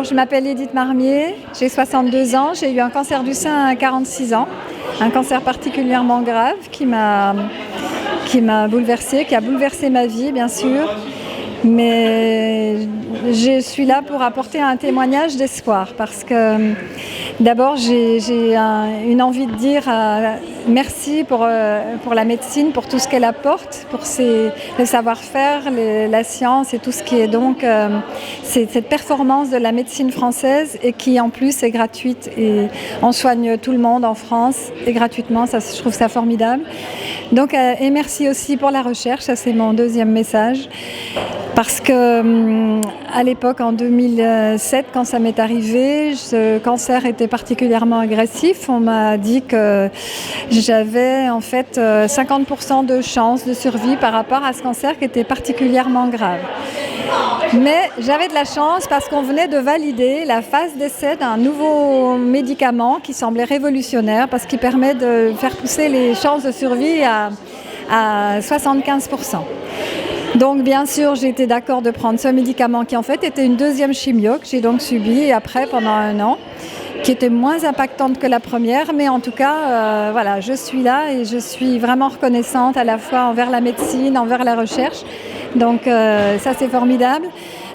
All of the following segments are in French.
Bonjour, je m'appelle Edith Marmier, j'ai 62 ans, j'ai eu un cancer du sein à 46 ans, un cancer particulièrement grave qui m'a bouleversée, qui a bouleversé ma vie bien sûr, mais je suis là pour apporter un témoignage d'espoir parce que d'abord j'ai une envie de dire merci pour la médecine, pour tout ce qu'elle apporte, pour le savoir-faire, la science et tout ce qui est donc cette performance de la médecine française et qui en plus est gratuite et on soigne tout le monde en France et gratuitement, ça, je trouve ça formidable. Donc, et merci aussi pour la recherche, ça c'est mon deuxième message. Parce que à l'époque, en 2007, quand ça m'est arrivé, ce cancer était particulièrement agressif. On m'a dit que j'avais en fait 50% de chance de survie par rapport à ce cancer qui était particulièrement grave. Mais j'avais de la chance parce qu'on venait de valider la phase d'essai d'un nouveau médicament qui semblait révolutionnaire parce qu'il permet de faire pousser les chances de survie à 75%. Donc bien sûr, j'ai été d'accord de prendre ce médicament qui en fait était une deuxième chimio que j'ai donc subie après pendant 1 an, qui était moins impactante que la première, mais en tout cas, voilà, je suis là et je suis vraiment reconnaissante à la fois envers la médecine, envers la recherche. Donc ça c'est formidable.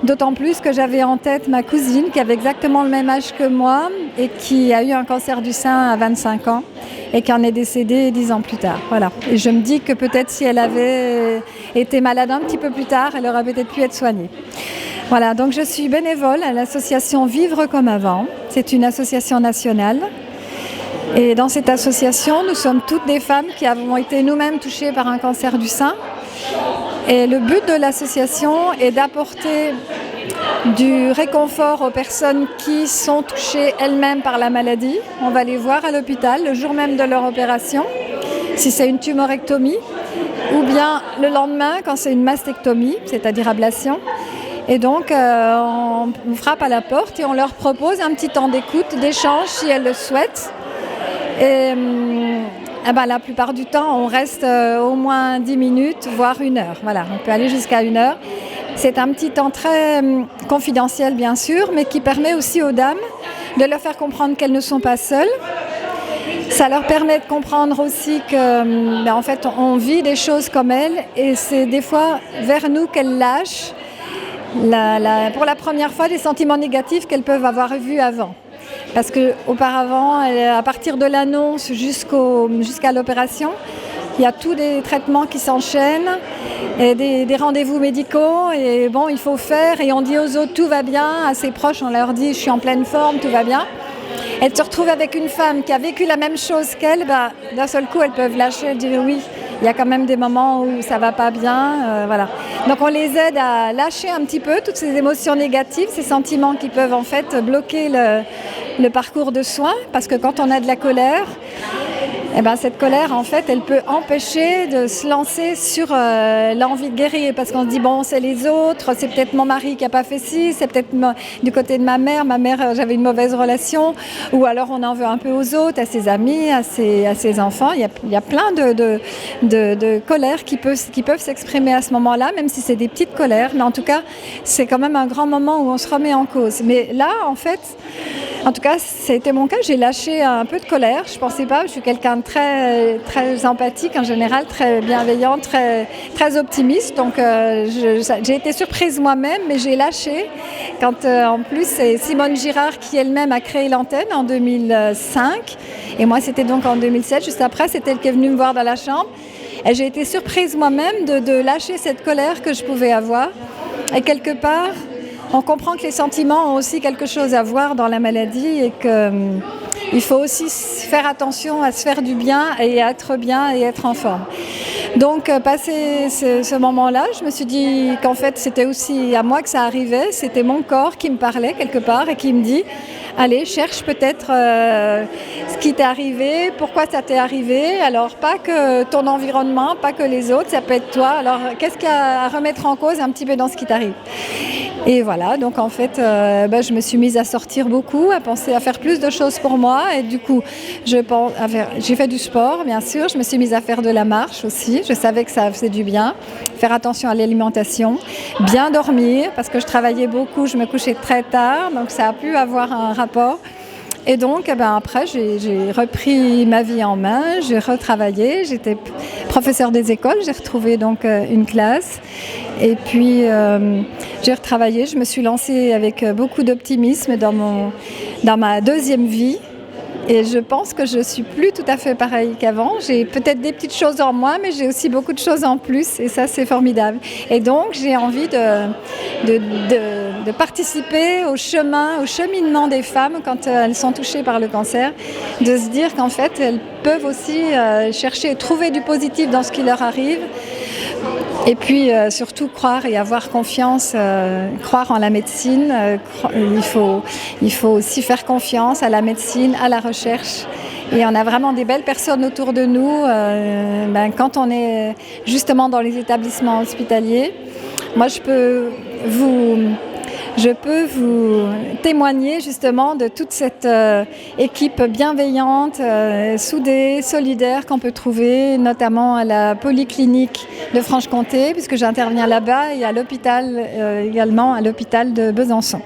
D'autant plus que j'avais en tête ma cousine qui avait exactement le même âge que moi et qui a eu un cancer du sein à 25 ans et qui en est décédée 10 ans plus tard. Voilà. Et je me dis que peut-être si elle avait été malade un petit peu plus tard, elle aurait peut-être pu être soignée. Voilà, donc je suis bénévole à l'association Vivre comme avant. C'est une association nationale. Et dans cette association, nous sommes toutes des femmes qui avons été nous-mêmes touchées par un cancer du sein. Et le but de l'association est d'apporter du réconfort aux personnes qui sont touchées elles-mêmes par la maladie. On va les voir à l'hôpital le jour même de leur opération, si c'est une tumorectomie, ou bien le lendemain quand c'est une mastectomie, c'est-à-dire ablation. Et donc, on frappe à la porte et on leur propose un petit temps d'écoute, d'échange si elles le souhaitent. Et la plupart du temps, on reste au moins 10 minutes, voire 1 heure. Voilà, on peut aller jusqu'à 1 heure. C'est un petit temps très confidentiel, bien sûr, mais qui permet aussi aux dames de leur faire comprendre qu'elles ne sont pas seules. Ça leur permet de comprendre aussi que, en fait, on vit des choses comme elles et c'est des fois vers nous qu'elles lâchent pour la première fois des sentiments négatifs qu'elles peuvent avoir vus avant. Parce qu'auparavant, à partir de l'annonce jusqu'à l'opération, il y a tous des traitements qui s'enchaînent, et des rendez-vous médicaux, et bon, il faut faire, et on dit aux autres tout va bien, à ses proches on leur dit je suis en pleine forme, tout va bien. Elles se retrouvent avec une femme qui a vécu la même chose qu'elle, d'un seul coup elles peuvent lâcher, dire oui, il y a quand même des moments où ça va pas bien, voilà. Donc on les aide à lâcher un petit peu toutes ces émotions négatives, ces sentiments qui peuvent en fait bloquer le parcours de soins, parce que quand on a de la colère, cette colère, en fait, elle peut empêcher de se lancer sur l'envie de guérir, parce qu'on se dit, bon, c'est les autres, c'est peut-être mon mari qui n'a pas fait ci, c'est peut-être du côté de ma mère, j'avais une mauvaise relation, ou alors on en veut un peu aux autres, à ses amis, à ses enfants. Il y a plein de colères qui peuvent s'exprimer à ce moment-là, même si c'est des petites colères, mais en tout cas, c'est quand même un grand moment où on se remet en cause. Mais là, en fait, en tout cas, ça a été mon cas, j'ai lâché un peu de colère, je ne pensais pas, je suis quelqu'un de très, très empathique en général, très bienveillant, très, très optimiste, donc j'ai été surprise moi-même, mais j'ai lâché quand en plus c'est Simone Girard qui elle-même a créé l'antenne en 2005 et moi c'était donc en 2007, juste après, c'est elle qui est venue me voir dans la chambre et j'ai été surprise moi-même de lâcher cette colère que je pouvais avoir et quelque part on comprend que les sentiments ont aussi quelque chose à voir dans la maladie et qu'il faut aussi faire attention à se faire du bien et à être bien et être en forme. Donc, passé ce moment-là, je me suis dit qu'en fait, c'était aussi à moi que ça arrivait. C'était mon corps qui me parlait quelque part et qui me dit « Allez, cherche peut-être ce qui t'est arrivé, pourquoi ça t'est arrivé. Alors, pas que ton environnement, pas que les autres, ça peut être toi. Alors, qu'est-ce qu'il y a à remettre en cause un petit peu dans ce qui t'arrive ?» Et voilà, donc en fait, je me suis mise à sortir beaucoup, à penser à faire plus de choses pour moi. Et du coup, j'ai fait du sport, bien sûr. Je me suis mise à faire de la marche aussi. Je savais que ça faisait du bien. Faire attention à l'alimentation. Bien dormir, parce que je travaillais beaucoup, je me couchais très tard. Donc ça a pu avoir un rapport. Et donc, après, j'ai repris ma vie en main, j'ai retravaillé, j'étais professeure des écoles, j'ai retrouvé donc une classe. Et puis, j'ai retravaillé, je me suis lancée avec beaucoup d'optimisme dans ma deuxième vie. Et je pense que je suis plus tout à fait pareille qu'avant. J'ai peut-être des petites choses en moins, mais j'ai aussi beaucoup de choses en plus. Et ça, c'est formidable. Et donc, j'ai envie de participer au cheminement des femmes quand elles sont touchées par le cancer. De se dire qu'en fait, elles peuvent aussi chercher et trouver du positif dans ce qui leur arrive. Et puis surtout croire et avoir confiance, croire en la médecine. Il faut aussi faire confiance à la médecine, à la recherche. Et on a vraiment des belles personnes autour de nous quand on est justement dans les établissements hospitaliers. Moi, je peux vous témoigner justement de toute cette équipe bienveillante, soudée, solidaire qu'on peut trouver, notamment à la polyclinique de Franche-Comté, puisque j'interviens là-bas, et à l'hôpital également, à l'hôpital de Besançon.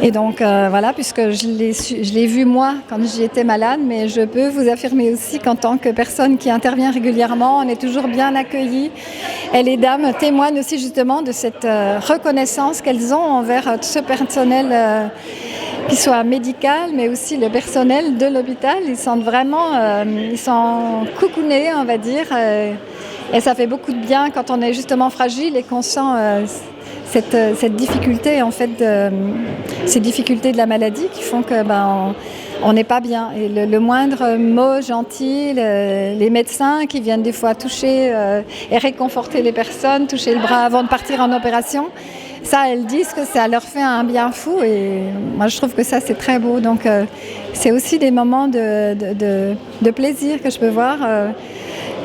Et donc voilà, puisque je l'ai vu moi quand j'y étais malade, mais je peux vous affirmer aussi qu'en tant que personne qui intervient régulièrement, on est toujours bien accueillis. Et les dames témoignent aussi justement de cette reconnaissance qu'elles ont envers tout ce personnel qui soit médical, mais aussi le personnel de l'hôpital. Ils sont coucounés, on va dire. Et ça fait beaucoup de bien quand on est justement fragile et qu'on sent cette difficulté, en fait, ces difficultés de la maladie qui font que on n'est pas bien. Et le moindre mot gentil, les médecins qui viennent des fois toucher et réconforter les personnes, toucher le bras avant de partir en opération, ça, elles disent que ça leur fait un bien fou. Et moi, je trouve que ça, c'est très beau. Donc, c'est aussi des moments de plaisir que je peux voir.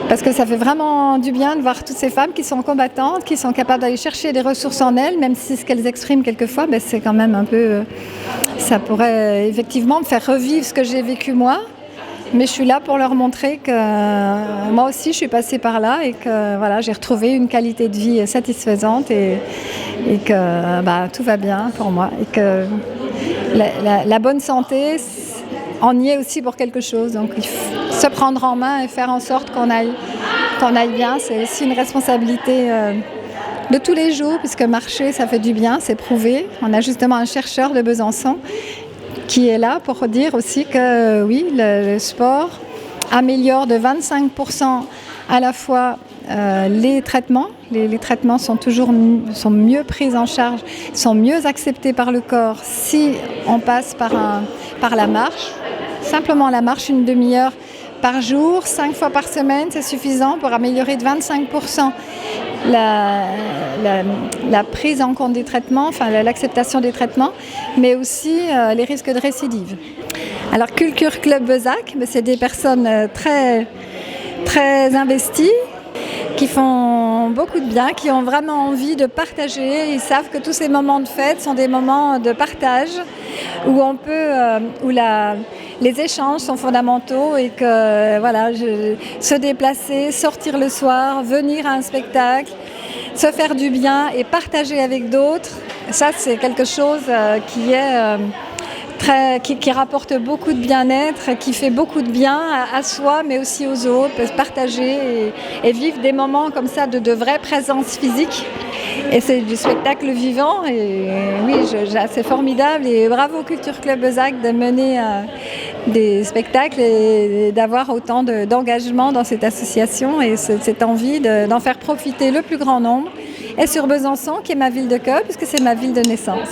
Parce que ça fait vraiment du bien de voir toutes ces femmes qui sont combattantes, qui sont capables d'aller chercher des ressources en elles, même si ce qu'elles expriment quelquefois, c'est quand même un peu... ça pourrait effectivement me faire revivre ce que j'ai vécu moi, mais je suis là pour leur montrer que moi aussi je suis passée par là et que voilà, j'ai retrouvé une qualité de vie satisfaisante et que tout va bien pour moi. Et que la bonne santé... on y est aussi pour quelque chose, donc il faut se prendre en main et faire en sorte qu'on aille bien. C'est aussi une responsabilité de tous les jours, puisque marcher, ça fait du bien, c'est prouvé. On a justement un chercheur de Besançon qui est là pour dire aussi que oui, le sport améliore de 25% à la fois les traitements. Les traitements sont mieux pris en charge, sont mieux acceptés par le corps si on passe par la marche. Simplement la marche, une demi-heure par jour, 5 fois par semaine, c'est suffisant pour améliorer de 25% la prise en compte des traitements, enfin l'acceptation des traitements, mais aussi les risques de récidive. Alors Culture Club Bezac, c'est des personnes très, très investies, qui font beaucoup de bien, qui ont vraiment envie de partager. Ils savent que tous ces moments de fête sont des moments de partage où on peut, les échanges sont fondamentaux et que voilà, se déplacer, sortir le soir, venir à un spectacle, se faire du bien et partager avec d'autres, ça c'est quelque chose qui est qui rapporte beaucoup de bien-être, qui fait beaucoup de bien à soi, mais aussi aux autres, partager et vivre des moments comme ça de vraie présence physique. Et c'est du spectacle vivant, et oui, c'est formidable. Et bravo Culture Club Bezac de mener des spectacles et d'avoir autant d'engagement dans cette association et cette envie d'en faire profiter le plus grand nombre. Et sur Besançon, qui est ma ville de cœur, puisque c'est ma ville de naissance.